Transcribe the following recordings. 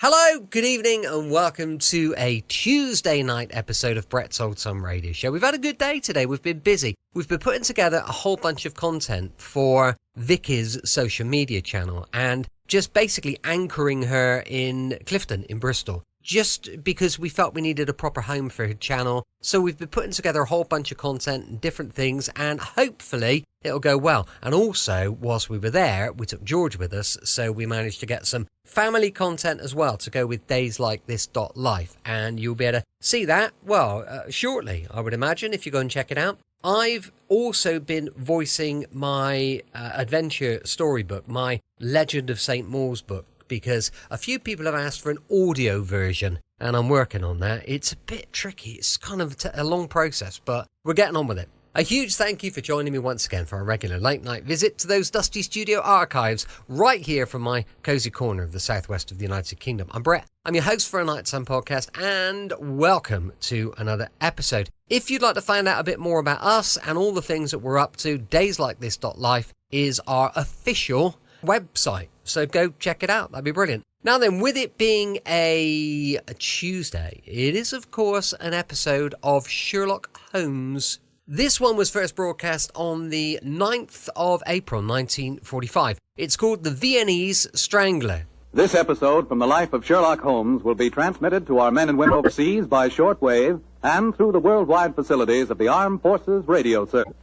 Hello, good evening, and welcome to a Tuesday night episode of Brett's Old Sun Radio Show. We've had a good day today. We've been busy. We've been putting together a whole bunch of content for Vicky's social media channel and just basically anchoring her in Clifton in Bristol. Just because we felt we needed a proper home for her channel. So we've been putting together a whole bunch of content and different things, and hopefully it'll go well. And also, whilst we were there, we took George with us, so we managed to get some family content as well to go with days like this.life. And you'll be able to see that, shortly, I would imagine, if you go and check it out. I've also been voicing my adventure storybook, my Legend of St. Maul's book, because a few people have asked for an audio version, and I'm working on that. It's a bit tricky. It's kind of a long process, but we're getting on with it. A huge thank you for joining me once again for a regular late night visit to those dusty studio archives right here from my cosy corner of the southwest of the United Kingdom. I'm Brett. I'm your host for a Night Sun podcast, and welcome to another episode. If you'd like to find out a bit more about us and all the things that we're up to, dayslikethis.life is our official website. So go check it out. That'd be brilliant. Now then, with it being a Tuesday, it is of course an episode of Sherlock Holmes. This one was first broadcast on the 9th of April 1945. It's called the Viennese Strangler. This episode from the life of Sherlock Holmes will be transmitted to our men and women overseas by shortwave and through the worldwide facilities of the Armed Forces Radio Service.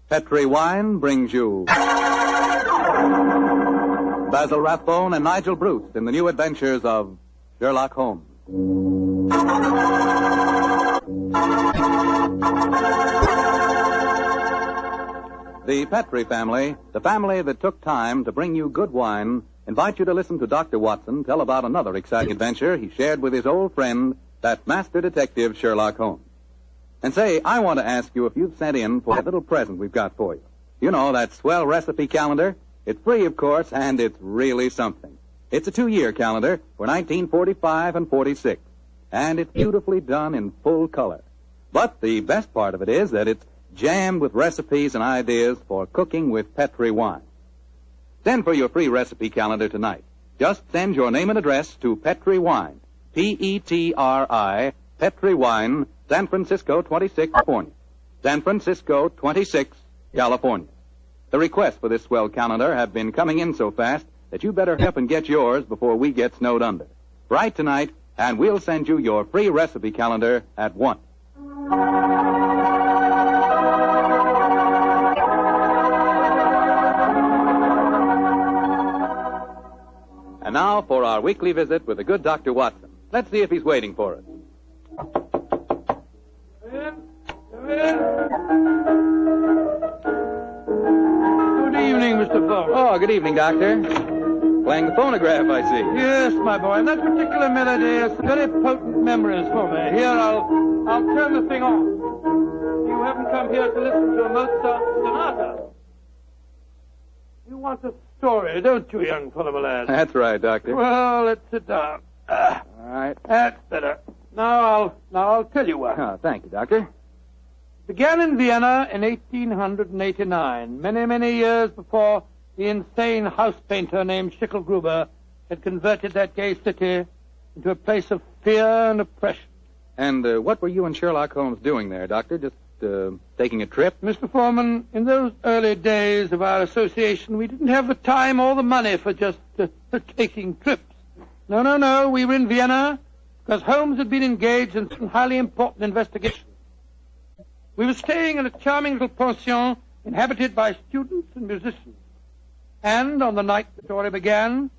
Petri Wine brings you Basil Rathbone and Nigel Bruce in the new adventures of Sherlock Holmes. The Petri family, the family that took time to bring you good wine, invite you to listen to Dr. Watson tell about another exciting adventure he shared with his old friend, that master detective Sherlock Holmes. And say, I want to ask you if you've sent in for that little present we've got for you. You know, that swell recipe calendar. It's free, of course, and it's really something. It's a 2-year calendar for 1945 and 46, and it's beautifully done in full color. But the best part of it is that it's jammed with recipes and ideas for cooking with Petri wine. Send for your free recipe calendar tonight. Just send your name and address to Petri Wine, P-E-T-R-I, Petri Wine, San Francisco 26, California. San Francisco 26, California. The requests for this swell calendar have been coming in so fast that you better help and get yours before we get snowed under. Write tonight, and we'll send you your free recipe calendar at once. And now for our weekly visit with the good Dr. Watson. Let's see if he's waiting for us. Come in. Good evening, Mr. Fogg. Oh, good evening, Doctor. Playing the phonograph, I see. Yes, my boy, and that particular melody has very potent memories for me. Here, I'll turn the thing on. You haven't come here to listen to a Mozart sonata. You want a story, don't you, young fellow, my lad? That's right, Doctor. Well, let's sit down. All right. That's better. Now I'll tell you what. Oh, thank you, Doctor. Began in Vienna in 1889, many, many years before the insane house painter named Schicklgruber had converted that gay city into a place of fear and oppression. And what were you and Sherlock Holmes doing there, Doctor? Just taking a trip? Mr. Foreman, in those early days of our association, we didn't have the time or the money for just taking trips. No, we were in Vienna because Holmes had been engaged in some highly important investigation. We were staying in a charming little pension inhabited by students and musicians. And on the night the story began,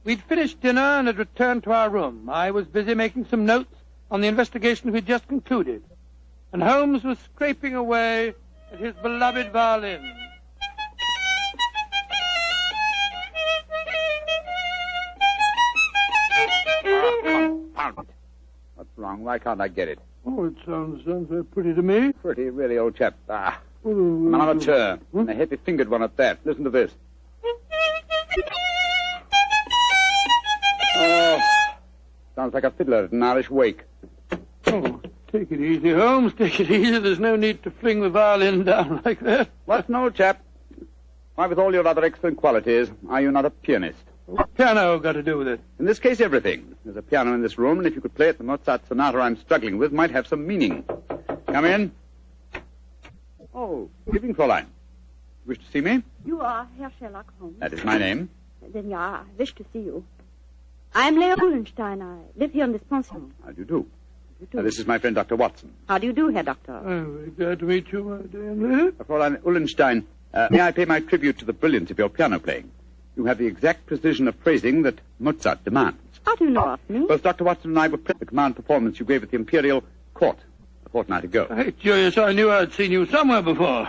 we'd finished dinner and had returned to our room. I was busy making some notes on the investigation we'd just concluded, and Holmes was scraping away at his beloved violin. Confound it. What's wrong? Why can't I get it? Oh, it sounds very pretty to me. Pretty, really, old chap. I'm on a turn. And a heavy-fingered one at that. Listen to this. Oh, sounds like a fiddler at an Irish wake. Oh, take it easy, Holmes. Take it easy. There's no need to fling the violin down like that. What's an old chap? Why, with all your other excellent qualities, are you not a pianist? What's piano got to do with it? In this case, everything. There's a piano in this room, and if you could play it, the Mozart sonata I'm struggling with might have some meaning. Come in. Oh, good evening, Fräulein. Wish to see me? You are Herr Sherlock Holmes. That is my name. Then, yeah, I wish to see you. I am Lea Bullenstein. I live here in this pension. How do you do? This is my friend, Dr. Watson. How do you do, Herr Doctor? Very glad to meet you, my dear lady. Fräulein Ullenstein, may I pay my tribute to the brilliance of your piano playing? You have the exact precision of phrasing that Mozart demands. How do you know of me? Both Dr. Watson and I were present at the command performance you gave at the Imperial Court a fortnight ago. Hey, curious, I knew I'd seen you somewhere before.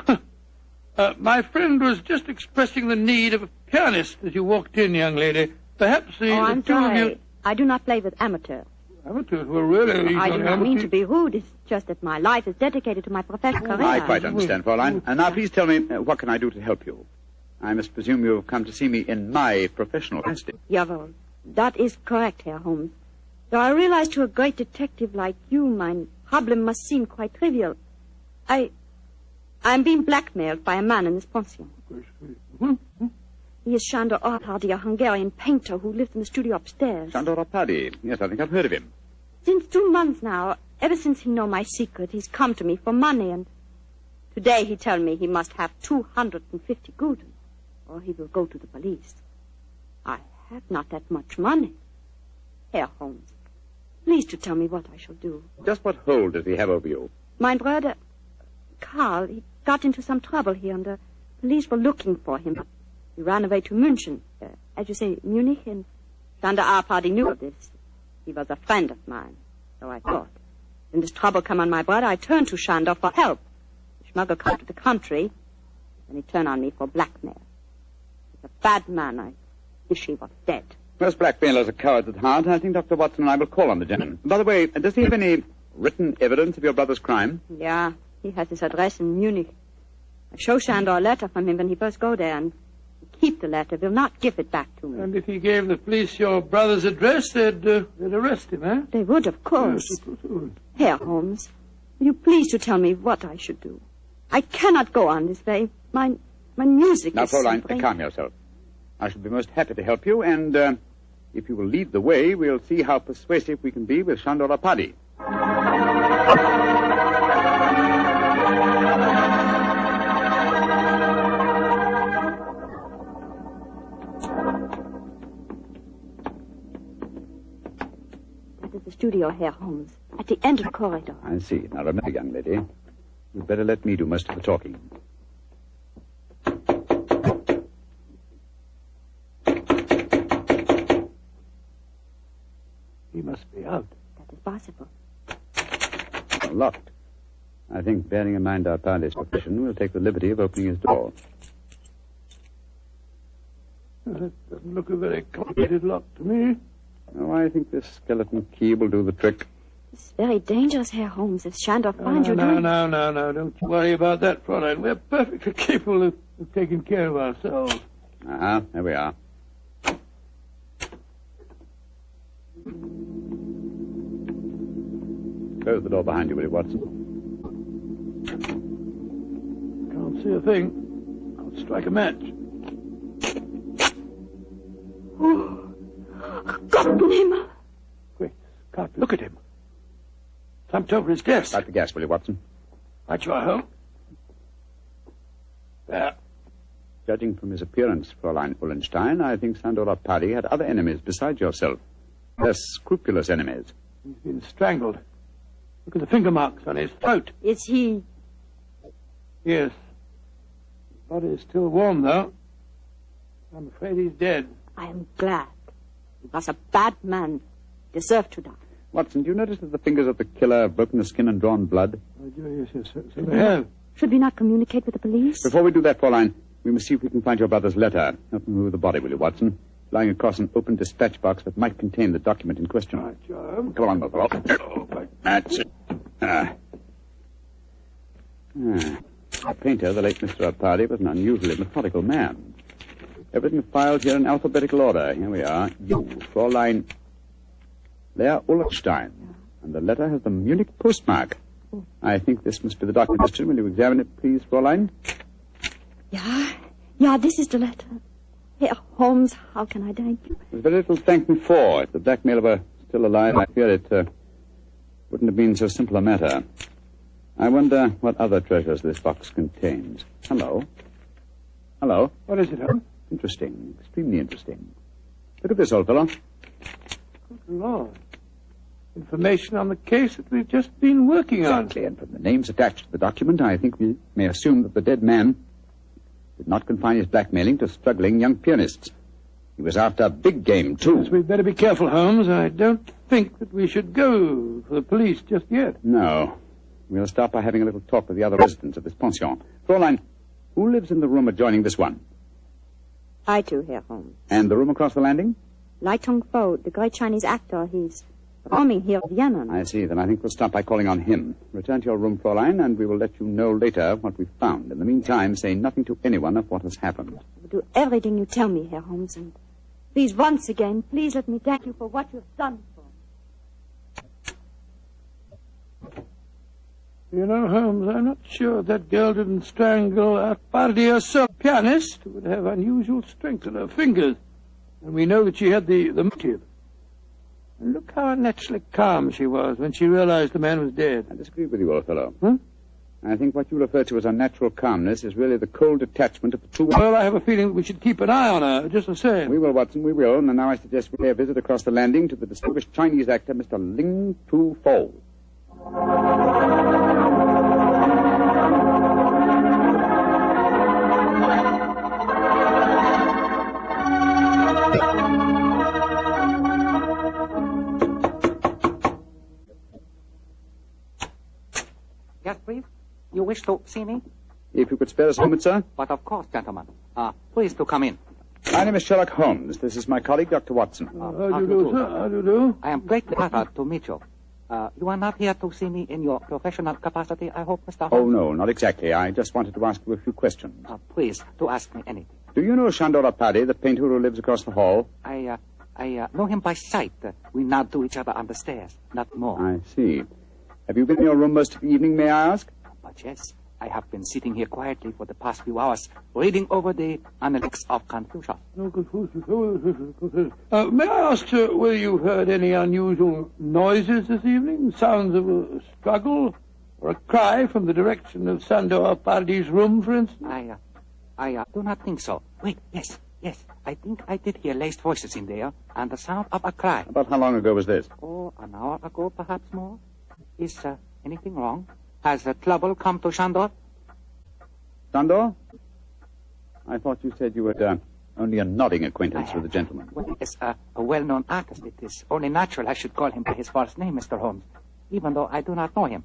My friend was just expressing the need of a pianist as you walked in, young lady. Perhaps I'm the two of sorry. you... I do not play with amateurs. Amateurs? Well, really... I do not mean to be rude. It's just that my life is dedicated to my professional career. I quite understand, Fräulein. And now please tell me, what can I do to help you? I must presume you have come to see me in my professional capacity. Jawohl. That is correct, Herr Holmes. Though I realize to a great detective like you, my problem must seem quite trivial. I'm being blackmailed by a man in this pension. He is Sándor Árpády, a Hungarian painter who lives in the studio upstairs. Sándor Árpády. Yes, I think I've heard of him. Since 2 months now, ever since he know my secret, he's come to me for money, and today he tell me he must have 250 gulden, or he will go to the police. I have not that much money. Herr Holmes, please to tell me what I shall do. Just what hold does he have over you? My brother, Karl, he got into some trouble here, and the police were looking for him. He ran away to München, as you say, Munich, and Sándor Árpády knew of this. He was a friend of mine, so I thought. When this trouble come on my brother, I turned to Sándor for help. The smuggle come to the country, and he turned on me for blackmail. He's a bad man. I wish he was dead. Most blackmailers are cowards at heart. I think Dr. Watson and I will call on the gentleman. By the way, does he have any written evidence of your brother's crime? Yeah, he has his address in Munich. I show Sándor a letter from him when he first go there, and he keep the letter, will not give it back to me. And if he gave the police your brother's address, they'd arrest him, eh? They would, of course. Yes, of course they would. Herr Holmes, will you please to tell me what I should do? I cannot go on this way. My music Now, is Fräulein, suffering. calm yourself. I shall be most happy to help you, and if you will lead the way, we'll see how persuasive we can be with Sándor Árpády. That is the studio, Herr Holmes, at the end of the corridor. I see. Now, remember, young lady, you'd better let me do most of the talking. He must be out. That is possible. Locked. I think, bearing in mind Árpády's profession, we'll take the liberty of opening his door. That doesn't look a very complicated lock to me. Oh, I think this skeleton key will do the trick. It's very dangerous, Herr Holmes, if Sándor finds you doing... No. Don't you worry about that, Fräulein. We're perfectly capable of taking care of ourselves. There we are. Close the door behind you, will you, Watson? Can't see a thing. I'll strike a match. Oh, Gottenhimmel! Quick, Scott, look at him. Slumped over his desk. Light the gas, will you, Watson? Right you are, Holmes. There. Judging from his appearance, Fräulein Ullenstein, I think Sándor Árpády had other enemies besides yourself. Less scrupulous enemies. He's been strangled. Look at the finger marks on his throat. Is he... Yes. His body is still warm, though. I'm afraid he's dead. I am glad. He was a bad man. Deserved to die. Watson, do you notice that the fingers of the killer have broken the skin and drawn blood? Oh, yes, so they have. Should we not communicate with the police? Before we do that, Fräulein, we must see if we can find your brother's letter. Help me move the body, will you, Watson? Lying across an open dispatch box that might contain the document in question. Right, John. Come on, Buffalo. That's it. The painter, the late Mr. Árpády, was an unusually methodical man. Everything filed here in alphabetical order. Here we are. You, Fräulein Lea Ullenstein. And the letter has the Munich postmark. I think this must be the document. Will you examine it, please, Fräulein? Yeah, this is the letter. Herr Holmes, how can I thank you? There's very little to thank me for. If the blackmailer were still alive, I fear it wouldn't have been so simple a matter. I wonder what other treasures this box contains. Hello? Hello? What is it, Holmes? Interesting. Extremely interesting. Look at this, old fellow. Good Lord. Information on the case that we've just been working on. Exactly, and from the names attached to the document, I think we may assume that the dead man did not confine his blackmailing to struggling young pianists. He was after big game, too. Yes, we'd better be careful, Holmes. I don't think that we should go for the police just yet. No. We'll start by having a little talk with the other residents of this pension. Fräulein, who lives in the room adjoining this one? I too, Herr Holmes. And the room across the landing? Lai Tong-fo, the great Chinese actor, he's roaming here in Vienna. I see. Then I think we'll start by calling on him. Return to your room, Fräulein, and we will let you know later what we've found. In the meantime, say nothing to anyone of what has happened. I will do everything you tell me, Herr Holmes, and please, once again, please let me thank you for what you've done for me. You know, Holmes, I'm not sure that girl didn't strangle a party herself. Pianist who would have unusual strength in her fingers. And we know that she had the motive. And look how unnaturally calm she was when she realized the man was dead. I disagree with you, old fellow. Huh? I think what you refer to as unnatural calmness is really the cold detachment of the two... Well, I have a feeling that we should keep an eye on her, just the same. We will, Watson, we will. And now I suggest we pay a visit across the landing to the distinguished Chinese actor, Mr. Ling Tu-fo. Yes, please. You wish to see me? If you could spare us a moment, sir. But of course, gentlemen. Please to come in. My name is Sherlock Holmes. This is my colleague, Dr. Watson. How do you do, sir? How do you do? I am greatly flattered to meet you. You are not here to see me in your professional capacity, I hope, Mr. Oh, Holmes? no, not exactly. I just wanted to ask you a few questions. Please, to ask me anything. Do you know Shandor Apadi, the painter who lives across the hall? I know him by sight. We nod to each other on the stairs, not more. I see. Have you been in your room most of the evening, may I ask? But yes, I have been sitting here quietly for the past few hours, reading over the Analects of Confucius. No, Confucius. May I ask, sir, whether you heard any unusual noises this evening? Sounds of a struggle or a cry from the direction of Sandor Pardi's room, for instance? I do not think so. Wait, yes. I think I did hear laced voices in there, and the sound of a cry. About how long ago was this? Oh, an hour ago, perhaps more. Is anything wrong? Has trouble come to Shandor? Sandor? I thought you said you had only a nodding acquaintance with the gentleman. Well, as a well-known artist, it is only natural I should call him by his first name, Mr. Holmes, even though I do not know him.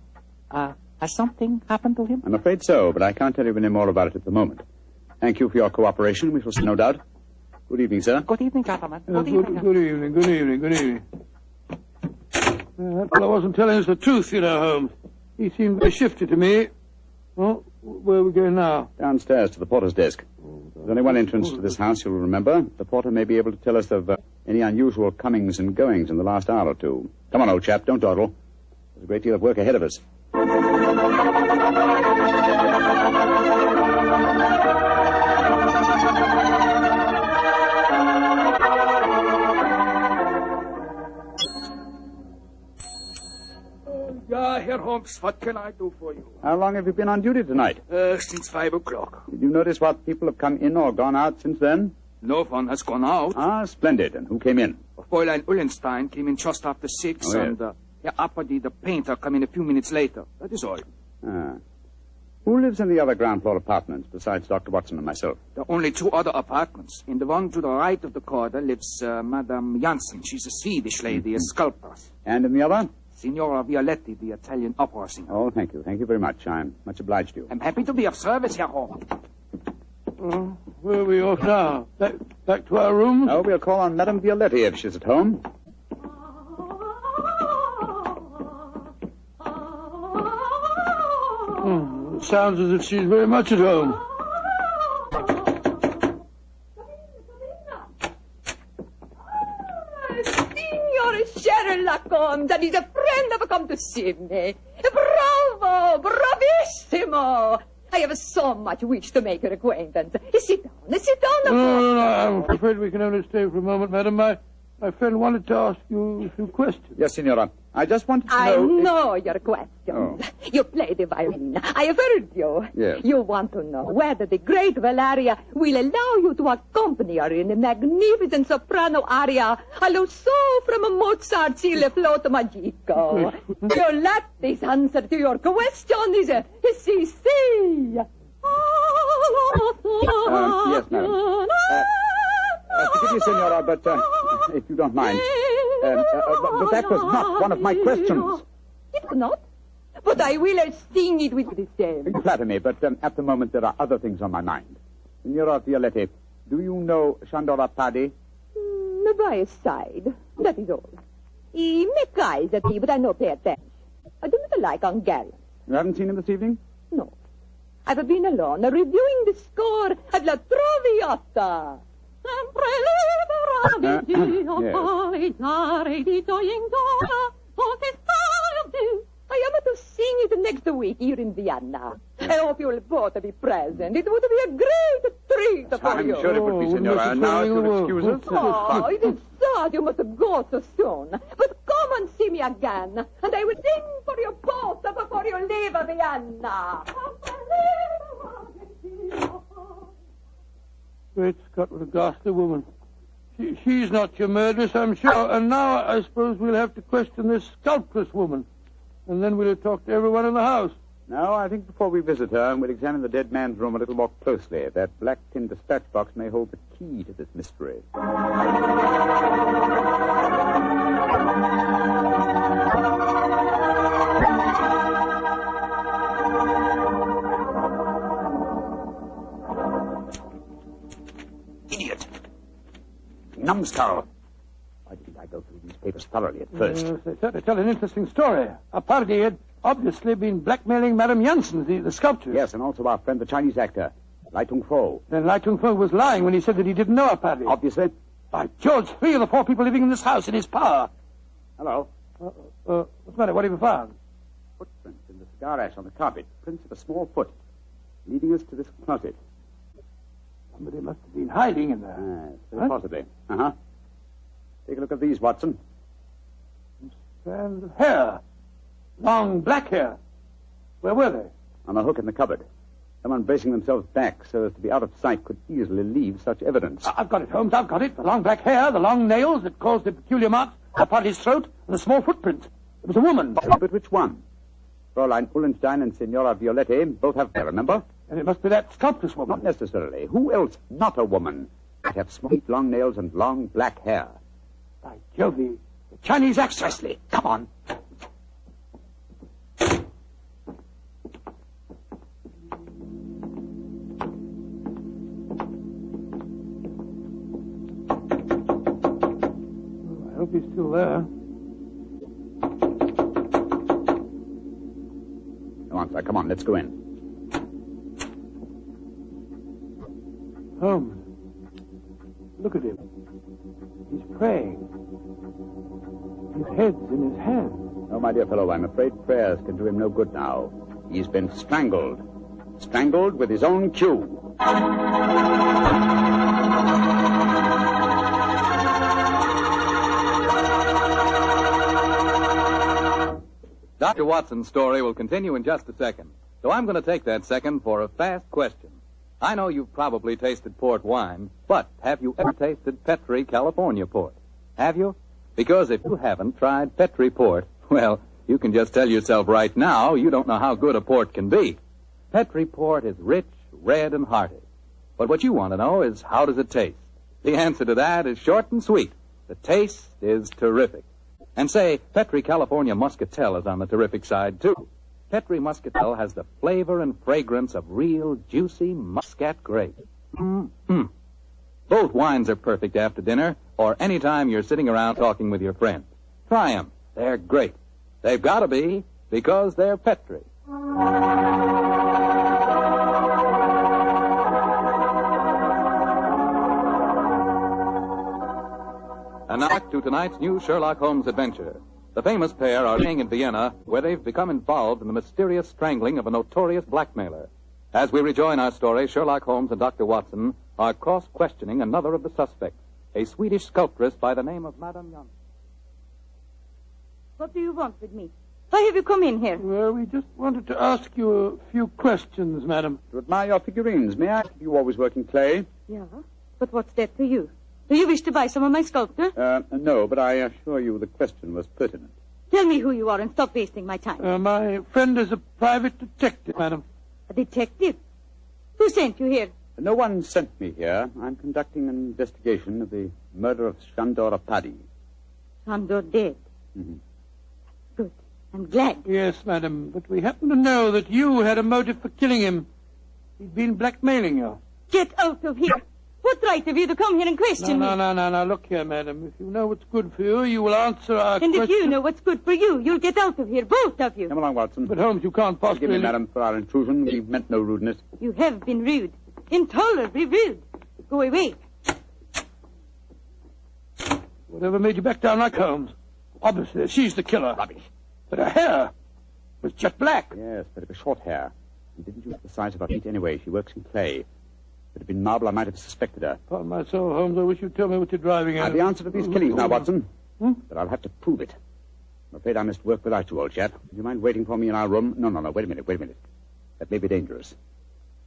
Has something happened to him? I'm afraid so, but I can't tell you any more about it at the moment. Thank you for your cooperation. We shall see, no doubt. Good evening, sir. Good evening, gentlemen. Good evening. That fellow wasn't telling us the truth, you know, Holmes. He seemed very shifty to me. Well, where are we going now? Downstairs to the porter's desk. There's only one entrance to this house, you'll remember. The porter may be able to tell us of any unusual comings and goings in the last hour or two. Come on, old chap, don't dawdle. There's a great deal of work ahead of us. Herr Holmes, what can I do for you? How long have you been on duty tonight? Since 5 o'clock. Did you notice what people have come in or gone out since then? No one has gone out. Ah, splendid. And who came in? Fräulein Ullenstein came in just after 6, Oh, yes. and Herr Apadi, the painter, came in a few minutes later. That is all. Ah. Who lives in the other ground floor apartments besides Dr. Watson and myself? There are only 2 other apartments. In the one to the right of the corridor lives Madame Janssen. She's a Swedish lady, a sculptor. And in the other? Signora Violetti, the Italian opera singer. Oh, thank you. Thank you very much. I'm much obliged to you. I'm happy to be of service, Herr Holmes. Where are we off now? Back to our rooms? Oh, we'll call on Madame Violetti if she's at home. It sounds as if she's very much at home. Signor Sherlock Holmes, that is a friend have come to see me. Bravo, bravissimo. I have so much wish to make your acquaintance. Sit down. No, I'm afraid we can only stay for a moment, madam. My friend wanted to ask you a few questions. Yes, Signora. I just wanted to I know... know your questions. Oh. You play the violin. I have heard you. Yes. You want to know whether the great Valeria will allow you to accompany her in a magnificent soprano aria allo so from Mozart's Il Flauto Magico. Your latest answer to your question is si. Yes, madam. Forgive me, Signora, but if you don't mind. But that was not one of my questions. It was not? But I will sing it with the same. You flatter me, but at the moment there are other things on my mind. Signora Violetti, do you know Chandora Paddy? By his side. That is all. He make eyes at me, but I no pay attention. I do not like Hungarian. You haven't seen him this evening? No. I've been alone, reviewing the score at La Traviata. I am to sing it next week here in Vienna. I hope you will both be present. It would be a great treat for I'm you. sure it would be, Signora. Now, if you'll excuse us, it was fun. It is sad you must go so soon. But come and see me again, and I will sing for you both before you leave Vienna. Great Scott, what a ghastly woman. She's not your murderess, I'm sure. And now I suppose we'll have to question this sculptress woman. And then we'll talk to everyone in the house. No, I think before we visit her, we'll examine the dead man's room a little more closely. That black tin dispatch box may hold the key to this mystery. Idiot! Numbskull! Why didn't I go through these papers thoroughly at first? They certainly tell an interesting story. A party had obviously been blackmailing Madame Janssen, the sculptor. Yes, and also our friend, the Chinese actor, Lai Tung-fo. Then Lai Tung-fo was lying when he said that he didn't know a party. Obviously. By George, 3 of the 4 people living in this house in his power. Hello. What's the matter? What have you found? Footprints in the cigar ash on the carpet. Prints of a small foot. Leading us to this closet. Somebody must have been hiding in there. Yes, very possibly. Uh-huh. Take a look at these, Watson. Strands of hair. Long black hair. Where were they? On a hook in the cupboard. Someone bracing themselves back so as to be out of sight could easily leave such evidence. I've got it, Holmes. I've got it. The long black hair, the long nails that caused the peculiar marks upon his throat, and the small footprint. It was a woman. But which one? Fräulein Ullenstein and Signora Violetti both have hair, remember? And it must be that sculptress woman. Not necessarily. Who else, not a woman, might have smooth, long nails and long black hair? By Jove, the Chinese actress. Precisely. Come on. I hope he's still there. Come on, sir. Come on. Let's go in. Holmes, look at him. He's praying. His head's in his hand. Oh, my dear fellow, I'm afraid prayers can do him no good now. He's been strangled. Strangled with his own cue. Dr. Watson's story will continue in just a second. So I'm going to take that second for a fast question. I know you've probably tasted port wine, but have you ever tasted Petri California port? Have you? Because if you haven't tried Petri port, well, you can just tell yourself right now you don't know how good a port can be. Petri port is rich, red, and hearty. But what you want to know is, how does it taste? The answer to that is short and sweet. The taste is terrific. And say, Petri California Muscatel is on the terrific side, too. Petri Muscatel has the flavor and fragrance of real, juicy Muscat grape. Both wines are perfect after dinner or any time you're sitting around talking with your friends. Try them. They're great. They've got to be, because they're Petri. And now back to tonight's new Sherlock Holmes adventure. The famous pair are staying in Vienna, where they've become involved in the mysterious strangling of a notorious blackmailer. As we rejoin our story, Sherlock Holmes and Dr. Watson are cross-questioning another of the suspects, a Swedish sculptress by the name of Madame Janssen. What do you want with me? Why have you come in here? Well, we just wanted to ask you a few questions, madam. To admire your figurines, may I? You always work in clay? Yeah, but what's that to you? Do you wish to buy some of my sculpture? No, but I assure you the question was pertinent. Tell me who you are and stop wasting my time. My friend is a private detective, madam. A detective? Who sent you here? No one sent me here. I'm conducting an investigation of the murder of Strangler Paddy. Sandor dead. Mm-hmm. Good. I'm glad. Yes, madam, but we happen to know that you had a motive for killing him. He'd been blackmailing you. Get out of here. What right have you to come here and question me? No. Look here, madam. If you know what's good for you, you will answer our And question. if you know what's good for you, you'll get out of here, both of you. Come along, Watson. But, Holmes, you can't possibly... Forgive me, madam, for our intrusion. We meant no rudeness. You have been rude. Intolerably rude. Go away. Whatever made you back down like Holmes? Obviously, she's the killer. Rubbish. But her hair was jet black. Yes, but it was short hair. And didn't use the size of her feet anyway. She works in clay. If it had been marble, I might have suspected her. Upon my soul, Holmes, I wish you'd tell me what you're driving at. I've the answer to these killings now, Watson. But I'll have to prove it. I'm afraid I must work without you, old chap. Do you mind waiting for me in our room? No. Wait a minute. That may be dangerous.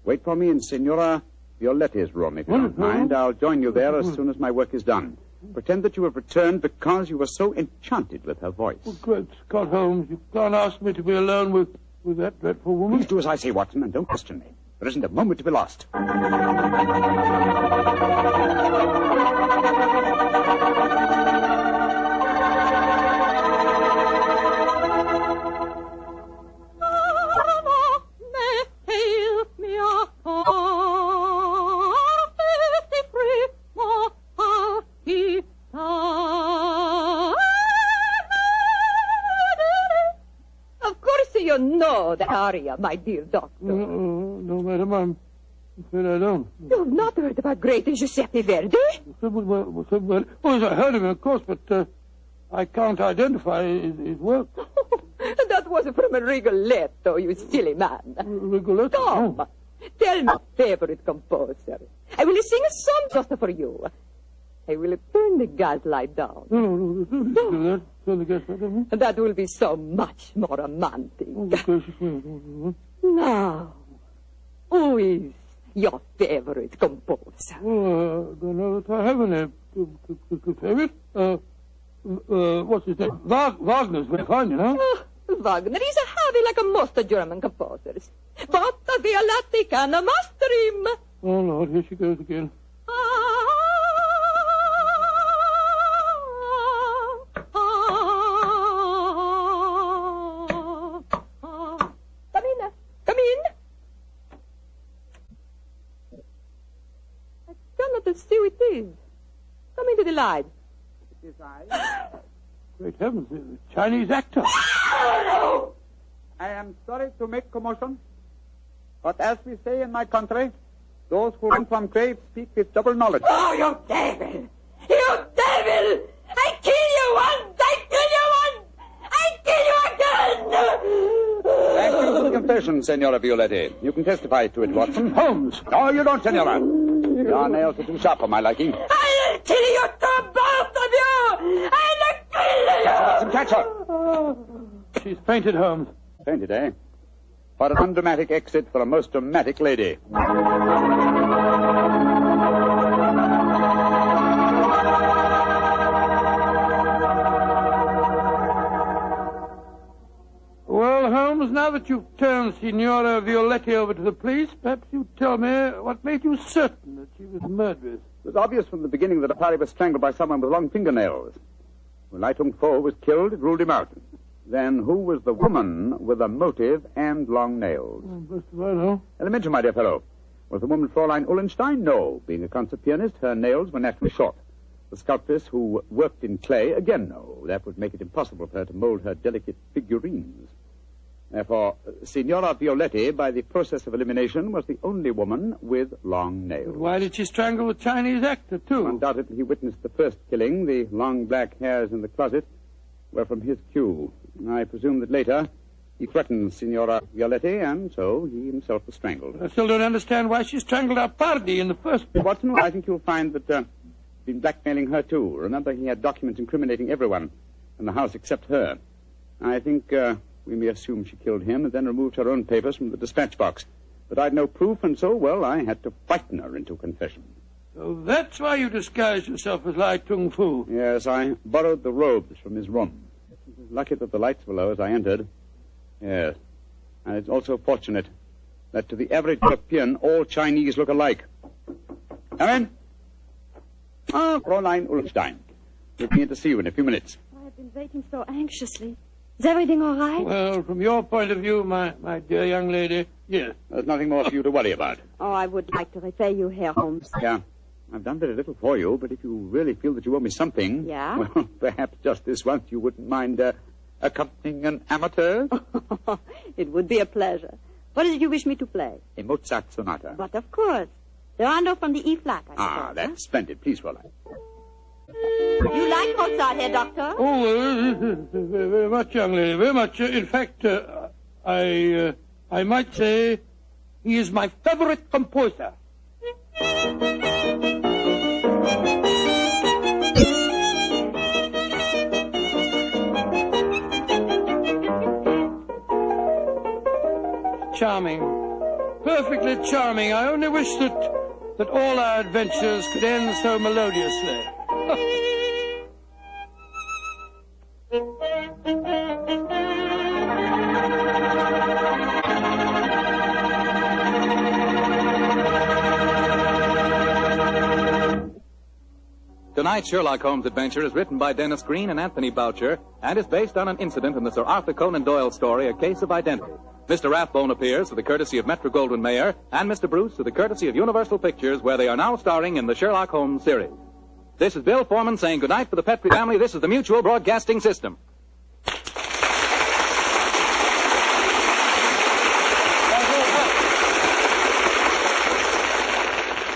Wait for me in Signora Violetti's room, if you don't mind. I'll join you there as soon as my work is done. Pretend that you have returned because you were so enchanted with her voice. Oh, great Scott, Holmes, you can't ask me to be alone with that dreadful woman. Please do as I say, Watson, and don't question me. There isn't a moment to be lost. Of course you know the aria, my dear doctor. No, madam, I'm afraid I don't. You've not heard about great Giuseppe Verdi? Well, yes, I heard of him, of course, but I can't identify his work. That was from a Rigoletto, you silly man. Rigoletto? Come, tell me your favorite composer. I will sing a song just for you. I will turn the gas light down. No, don't do that. Turn the gas light down. That will be so much more romantic. Now, who is your favorite composer? Oh, I don't know that I have any favorite. What's his name? Wagner's very fine, you know. Wagner is a heavy like most German composers. But the Violatti can master him. Oh, Lord, here she goes again. Come in. I cannot see who it is. Come into the light. It is I. Great heavens, the Chinese actor. I am sorry to make commotion, but as we say in my country, those who run from graves speak with double knowledge. Oh, you devil! You devil! I kill you once! I kill you once! I kill you again! Thank you for the confession, Senora Violetti. You can testify to it, Watson. Holmes! No, you don't, Senora. Your nails are too sharp for my liking. I'll kill you to both of you! I'll kill you! Watson, catch her. She's fainted, Holmes. Fainted, eh? What an undramatic exit for a most dramatic lady. Well, Holmes, now that you've turned Signora Violetti over to the police, perhaps you'd tell me what made you certain that she was the murderess. It was obvious from the beginning that Apari was strangled by someone with long fingernails. When Lai Tung Fo was killed, it ruled him out. Then who was the woman with a motive and long nails? Best of all, no. Elementary, my dear fellow. Was the woman Fräulein Ullenstein? No. Being a concert pianist, her nails were naturally short. The sculptress who worked in clay? Again, no. That would make it impossible for her to mold her delicate figurines. Therefore, Signora Violetti, by the process of elimination, was the only woman with long nails. But why did she strangle the Chinese actor, too? Undoubtedly, he witnessed the first killing. The long black hairs in the closet were from his cue. I presume that later He threatened Signora Violetti, and so he himself was strangled. I still don't understand why she strangled our party in the first place. Watson, I think you'll find that he's been blackmailing her, too. Remember, he had documents incriminating everyone in the house except her. I think we may assume she killed him and then removed her own papers from the dispatch box. But I'd no proof, and so, well, I had to frighten her into confession. So that's why you disguised yourself as Lai Tung Fu. Yes, I borrowed the robes from his room. It was lucky that the lights were low as I entered. Yes. And it's also fortunate that to the average European, all Chinese look alike. Come in. Ah, Fräulein Ulfstein. We'll be in to see you in a few minutes. I have been waiting so anxiously. Is everything all right? Well, from your point of view, my dear young lady, yes. There's nothing more for you to worry about. Oh, I would like to refer you, Herr Holmes. Yeah. I've done very little for you, but if you really feel that you owe me something... Yeah? Well, perhaps just this once you wouldn't mind accompanying an amateur? It would be a pleasure. What is it you wish me to play? A Mozart sonata. But of course. The rondo from the E-flat, I suppose. That's splendid. Please, Fräulein. You like Mozart, Herr Doctor? Oh, very much, young lady, very much. In fact, I might say he is my favorite composer. Charming. Perfectly charming. I only wish that all our adventures could end so melodiously. Tonight's Sherlock Holmes adventure is written by Dennis Green and Anthony Boucher and is based on an incident in the Sir Arthur Conan Doyle story, A Case of Identity. Mr. Rathbone appears to the courtesy of Metro-Goldwyn-Mayer and Mr. Bruce to the courtesy of Universal Pictures, where they are now starring in the Sherlock Holmes series. This is Bill Foreman saying goodnight for the Petrie family. This is the Mutual Broadcasting System.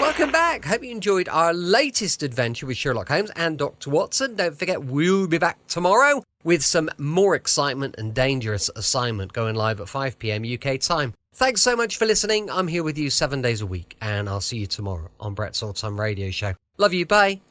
Welcome back. Hope you enjoyed our latest adventure with Sherlock Holmes and Dr. Watson. Don't forget, we'll be back tomorrow with some more excitement and dangerous assignment going live at 5 p.m. UK time. Thanks so much for listening. I'm here with you 7 days a week, and I'll see you tomorrow on Brett's Old Time Radio Show. Love you. Bye.